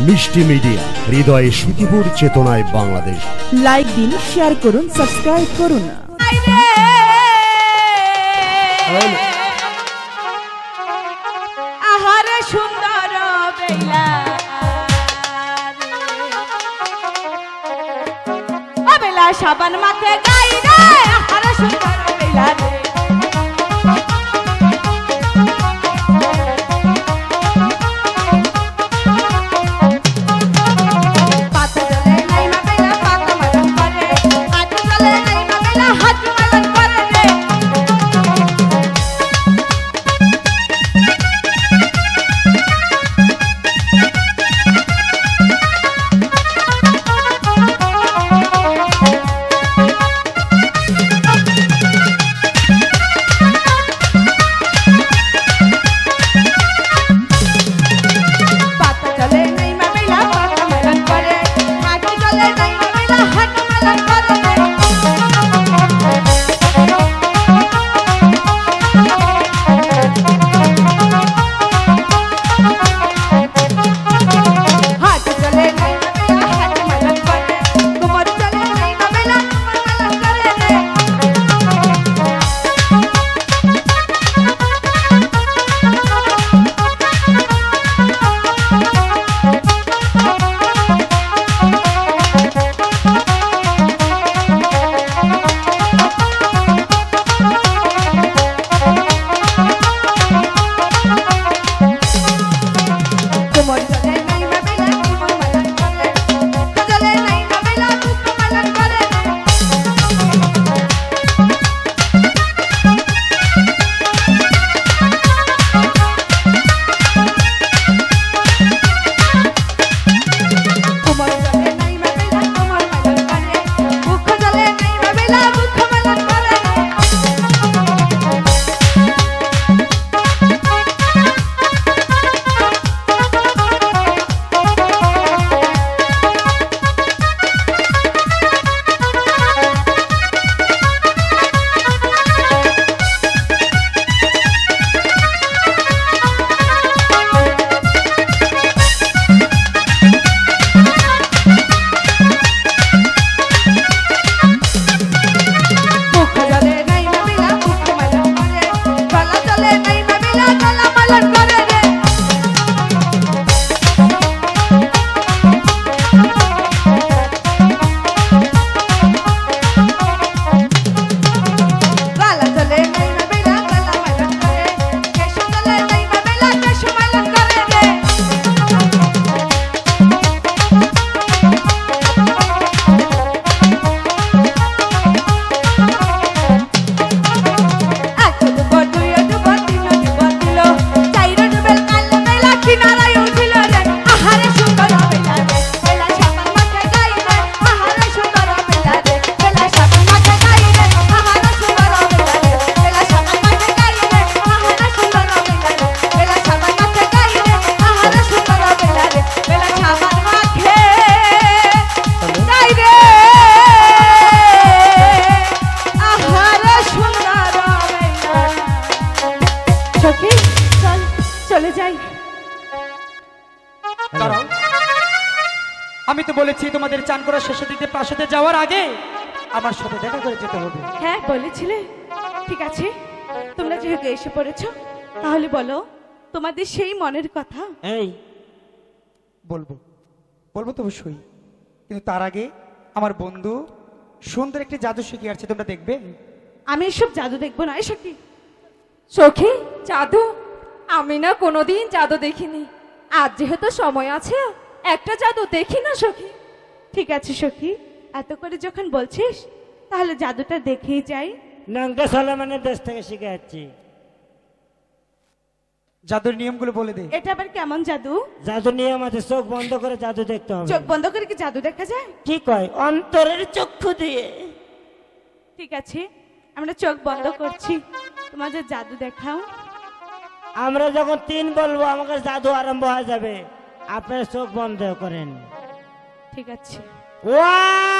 মিষ্টি মিডিয়া, হৃদয়ে সুখীপুর, চেতনায় বাংলাদেশ। লাইক দিন, শেয়ার করুন, সাবস্ক্রাইব করুন। আহারে সুন্দর বেলা বেলা সাবান মাখে গাই রে, আহারে সুন্দর বেলা রে। আমি তো বলেছি তোমাদের চান করা শেষের দিকে প্রাসাদে যাওয়ার আগে আমার সাথে দেখা করে যেতে হবে। হ্যাঁ বলেছিলে, ঠিক আছে। তোমরা যেহেতু এসে পড়েছো, তাহলে বলো তোমাদের সেই মনের কথা। এই বলবো বলবো তো অবশ্যই, কিন্তু তার আগে আমার বন্ধু সুন্দর একটি জাদু শিখিয়ে আসছে, তোমরা দেখবে। আমি এসব জাদু দেখবো না। সখী সখী, জাদু? আমি না কোনোদিন জাদু দেখিনি। আজ যেহেতু সময় আছে, একটা জাদু দেখি না সখী। ঠিক আছে সখী, এত করে যখন বলছিস তাহলে জাদুটা দেখেই যাই। নাঙ্গা সালামানের দেশ থেকে শিখে যাচ্ছি। জাদুর নিয়মগুলো বলে দে। এটা আবার কেমন জাদু? জাদু নিয়ম আছে, চোখ বন্ধ করে জাদু দেখতে হবে। চোখ বন্ধ করে কি জাদু দেখা যায়? কি কয়? অন্তরের চক্ষু দিয়ে। ঠিক আছে, আমরা চোখ বন্ধ করছি, তোমাদের জাদু দেখাও। আমরা যখন 3 বলবো আমাকে জাদু আরম্ভ হয়ে যাবে, আপনারা চোখ বন্ধ করেন। ঠিক আছে। 1